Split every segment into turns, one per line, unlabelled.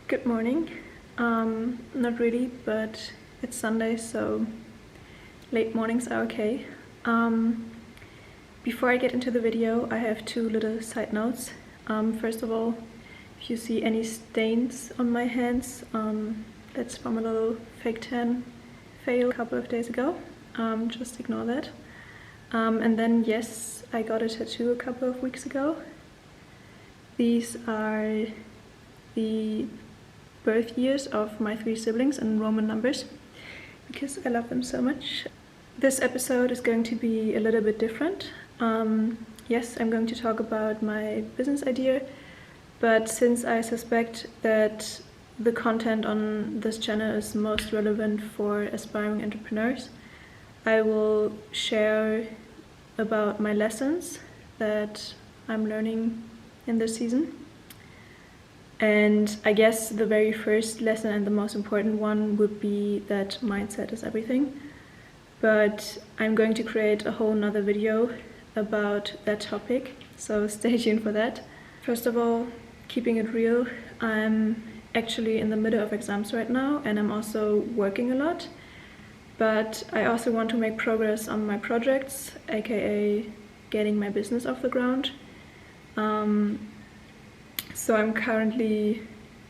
Good morning. Not really, but it's Sunday, so late mornings are okay. Before I get into the video, I have two little side notes. First of all, if you see any stains on my hands, that's from a little fake tan fail a couple of days ago. Just ignore that. And then, yes, I got a tattoo a couple of weeks ago. These are the birth years of my three siblings in Roman numbers because I love them so much. This episode is going to be a little bit different. Yes, I'm going to talk about my business idea, but since I suspect that the content on this channel is most relevant for aspiring entrepreneurs, I will share about my lessons that I'm learning in this season. And I guess the very first lesson and the most important one would be that mindset is everything. But I'm going to create a whole nother video about that topic, so stay tuned for that. First of all, keeping it real, I'm actually in the middle of exams right now and I'm also working a lot. But I also want to make progress on my projects, aka getting my business off the ground. So I'm currently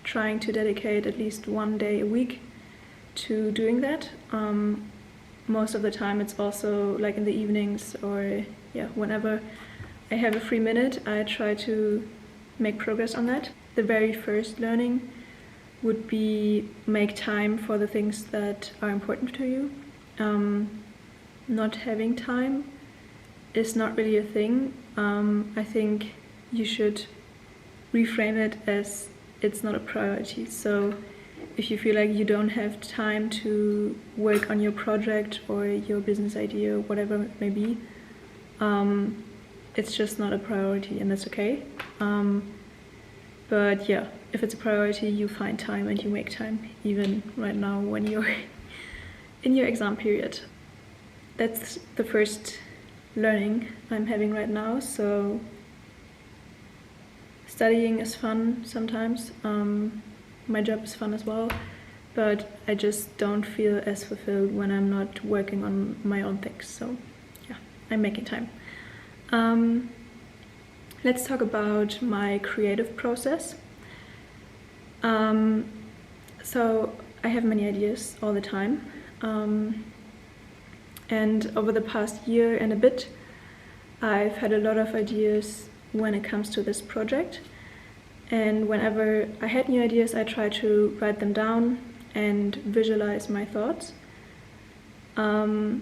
trying to dedicate at least one day a week to doing that. Most of the time it's also like in the evenings or whenever I have a free minute, I try to make progress on that. The very first learning would be make time for the things that are important to you. Not having time is not really a thing. I think you should reframe it as it's not a priority. So if you feel like you don't have time to work on your project or your business idea or whatever it may be, it's just not a priority, and that's okay. But yeah, if it's a priority, you find time and you make time, even right now when you're in your exam period. That's the first learning I'm having right now. So studying is fun sometimes. My job is fun as well, but I just don't feel as fulfilled when I'm not working on my own things. So yeah, I'm making time. Let's talk about my creative process. So I have many ideas all the time. And over the past year and a bit, I've had a lot of ideas when it comes to this project. And whenever I had new ideas, I try to write them down and visualize my thoughts. The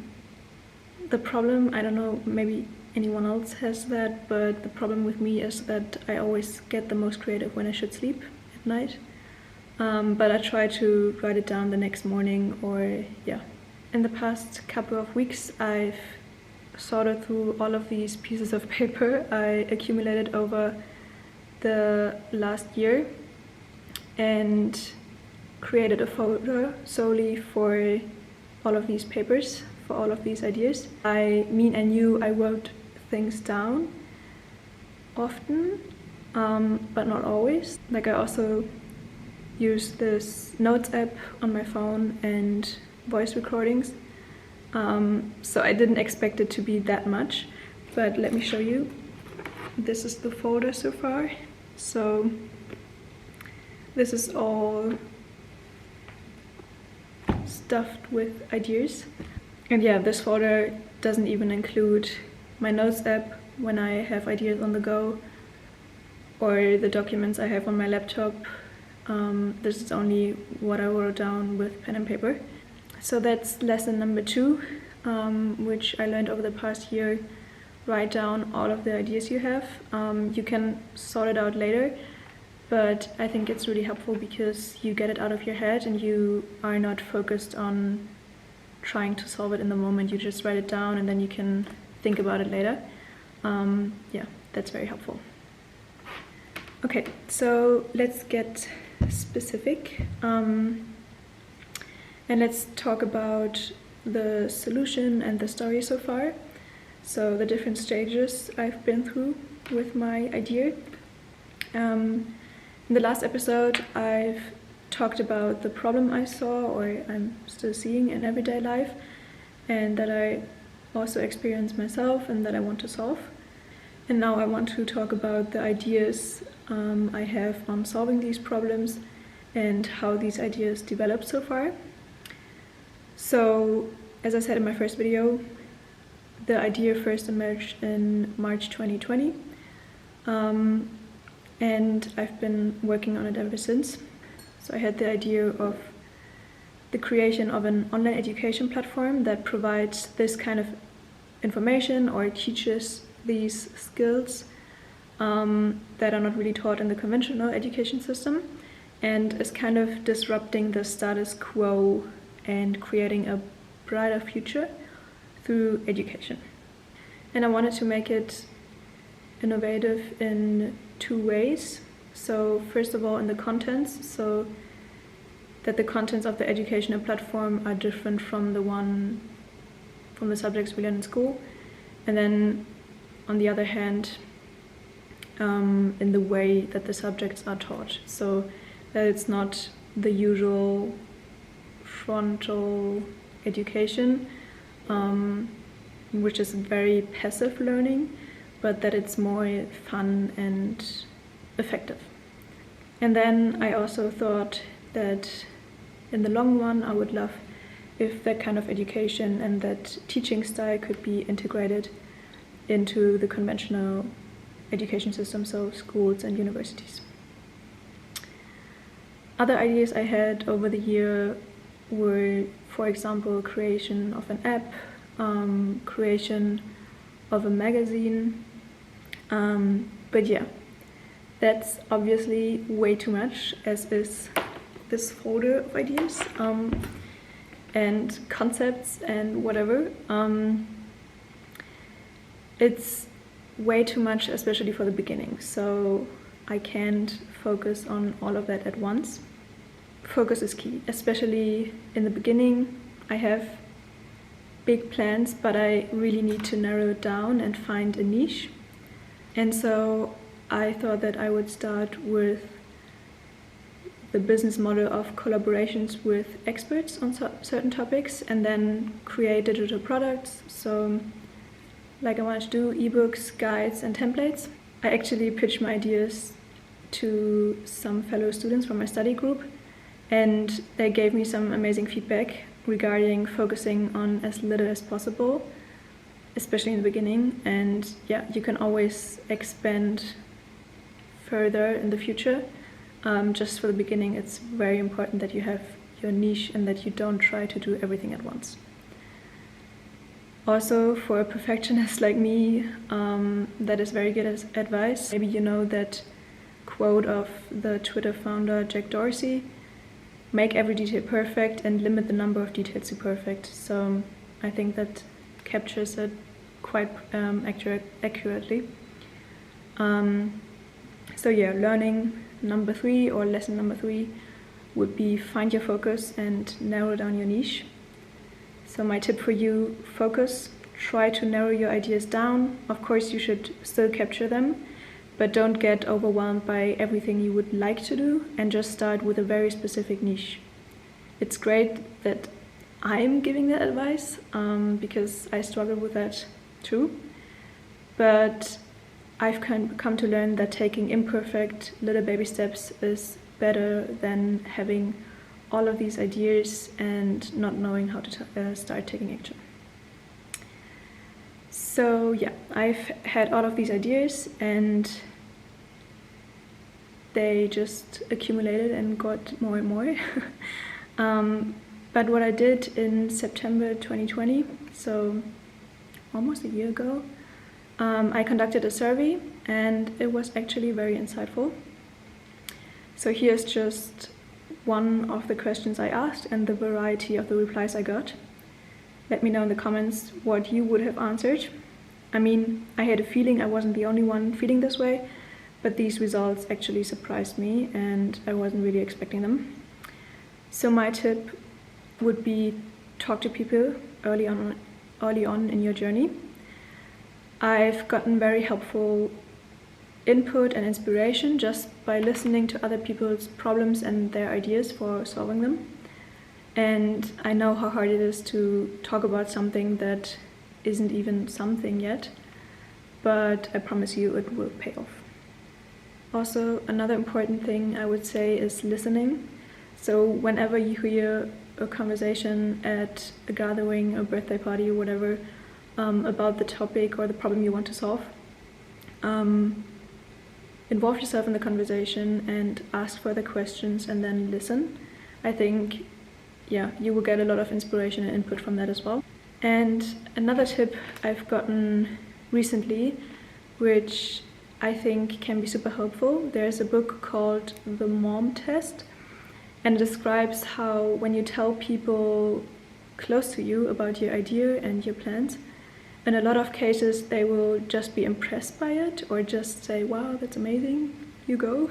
problem, I don't know, maybe anyone else has that, but the problem with me is that I always get the most creative when I should sleep at night. But I try to write it down the next morning or In the past couple of weeks, I've sorted through all of these pieces of paper I accumulated over the last year and created a folder solely for all of these papers, for all of these ideas. I knew I wrote things down often, but not always. Like I also use this notes app on my phone and voice recordings. So I didn't expect it to be that much, but let me show you. This is the folder so far. So this is all stuffed with ideas. And yeah, this folder doesn't even include my notes app when I have ideas on the go or the documents I have on my laptop. This is only what I wrote down with pen and paper. So that's lesson number 2, which I learned over the past year. Write down all of the ideas you have. You can sort it out later, but I think it's really helpful because you get it out of your head and you are not focused on trying to solve it in the moment. You just write it down and then you can think about it later. Yeah, that's very helpful. Okay, so let's get specific. And let's talk about the solution and the story so far. So the different stages I've been through with my idea. In the last episode, I've talked about the problem I saw or I'm still seeing in everyday life, and that I also experience myself and that I want to solve. And now I want to talk about the ideas I have on solving these problems and how these ideas developed so far. So, as I said in my first video, the idea first emerged in March 2020, and I've been working on it ever since. So I had the idea of the creation of an online education platform that provides this kind of information or teaches these skills that are not really taught in the conventional education system, and is kind of disrupting the status quo and creating a brighter future through education. And I wanted to make it innovative in two ways. So first of all, in the contents, so that the contents of the educational platform are different from the subjects we learn in school, and then on the other hand, in the way that the subjects are taught, so that it's not the usual frontal education, which is very passive learning, but that it's more fun and effective. And then I also thought that in the long run I would love if that kind of education and that teaching style could be integrated into the conventional education system, so schools and universities. Other ideas I had over the year were, for example, creation of an app, creation of a magazine, but yeah, that's obviously way too much, as is this folder of ideas and concepts and whatever. It's way too much, especially for the beginning, so I can't focus on all of that at once. Focus is key, especially in the beginning. I have big plans, but I really need to narrow it down and find a niche. And so I thought that I would start with the business model of collaborations with experts on certain topics, and then create digital products. So like I wanted to do ebooks, guides and templates. I actually pitched my ideas to some fellow students from my study group, and they gave me some amazing feedback regarding focusing on as little as possible, especially in the beginning. And yeah, you can always expand further in the future. Just for the beginning, it's very important that you have your niche and that you don't try to do everything at once. Also, for a perfectionist like me, that is very good as advice. Maybe you know that quote of the Twitter founder Jack Dorsey: make every detail perfect and limit the number of details to perfect. So I think that captures it quite accurately. So yeah, learning number 3 or lesson number 3 would be find your focus and narrow down your niche. So my tip for you: focus, try to narrow your ideas down. Of course you should still capture them, but don't get overwhelmed by everything you would like to do, and just start with a very specific niche. It's great that I'm giving that advice, because I struggle with that too, but I've come to learn that taking imperfect little baby steps is better than having all of these ideas and not knowing how to start taking action. So yeah, I've had all of these ideas and they just accumulated and got more and more. But what I did in September 2020, so almost a year ago, I conducted a survey and it was actually very insightful. So here's just one of the questions I asked and the variety of the replies I got. Let me know in the comments what you would have answered. I mean, I had a feeling I wasn't the only one feeling this way, but these results actually surprised me and I wasn't really expecting them. So my tip would be talk to people early on in your journey. I've gotten very helpful input and inspiration just by listening to other people's problems and their ideas for solving them. And I know how hard it is to talk about something that isn't even something yet, but I promise you it will pay off. Also, another important thing I would say is listening. So whenever you hear a conversation at a gathering, a birthday party or whatever, about the topic or the problem you want to solve, involve yourself in the conversation and ask further questions and then listen. I think, yeah, you will get a lot of inspiration and input from that as well. And another tip I've gotten recently, which I think can be super helpful, there's a book called The Mom Test, and it describes how when you tell people close to you about your idea and your plans, in a lot of cases they will just be impressed by it or just say, wow, that's amazing, you go.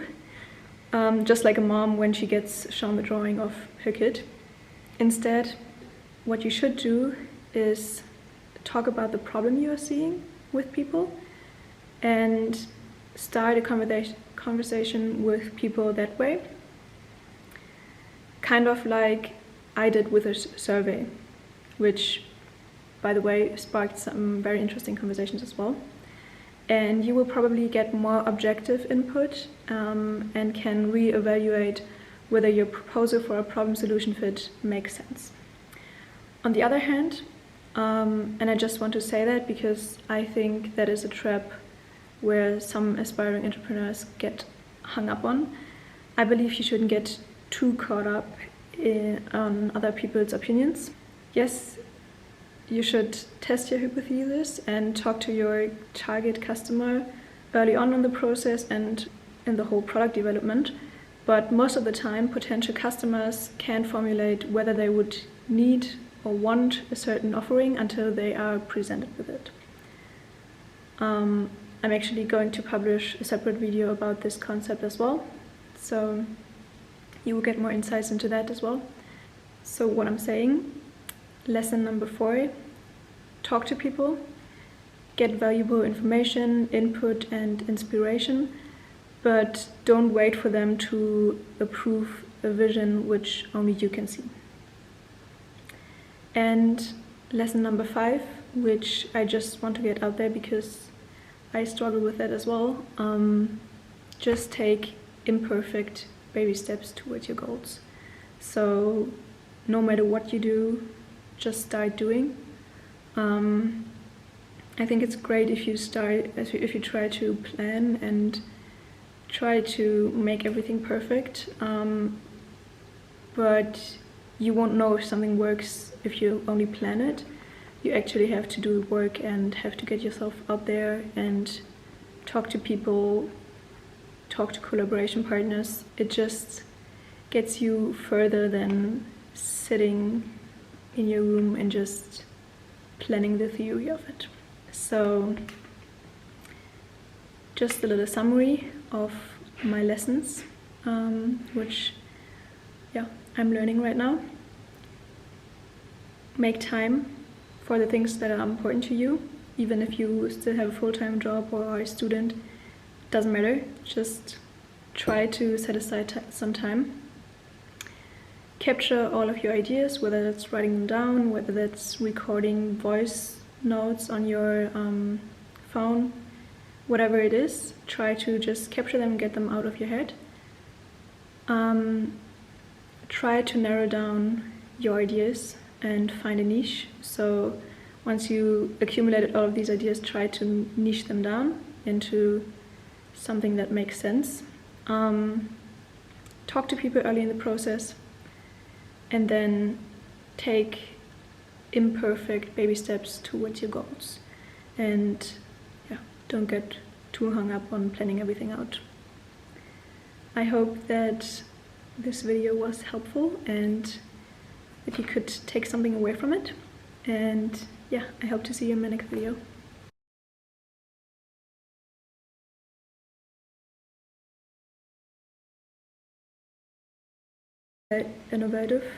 Just like a mom when she gets shown the drawing of her kid. Instead, what you should do is talk about the problem you are seeing with people and start a conversation with people that way. Kind of like I did with a survey, which, by the way, sparked some very interesting conversations as well. And you will probably get more objective input and can reevaluate whether your proposal for a problem solution fit makes sense. On the other hand, and I just want to say that because I think that is a trap where some aspiring entrepreneurs get hung up on, I believe you shouldn't get too caught up on other people's opinions. Yes, you should test your hypothesis and talk to your target customer early on in the process and in the whole product development. But most of the time, potential customers can't formulate whether they would need or want a certain offering until they are presented with it. I'm actually going to publish a separate video about this concept as well, so you will get more insights into that as well. So what I'm saying, lesson number 4, talk to people, get valuable information, input and inspiration, but don't wait for them to approve a vision which only you can see. And lesson number 5, which I just want to get out there because I struggle with that as well, just take imperfect baby steps towards your goals. So no matter what you do, just start doing. I think it's great if you try to plan and try to make everything perfect, but you won't know if something works if you only plan it. You actually have to do work and have to get yourself out there and talk to people, talk to collaboration partners. It just gets you further than sitting in your room and just planning the theory of it. So just a little summary of my lessons, which I'm learning right now. Make time for the things that are important to you, even if you still have a full-time job or are a student, doesn't matter. Just try to set aside some time. Capture all of your ideas, whether that's writing them down, whether that's recording voice notes on your phone, whatever it is, try to just capture them and get them out of your head. Try to narrow down your ideas and find a niche. So once you accumulated all of these ideas, try to niche them down into something that makes sense. Talk to people early in the process, and then take imperfect baby steps towards your goals. And don't get too hung up on planning everything out. I hope that this video was helpful and that you could take something away from it. And I hope to see you in my next video. Innovative.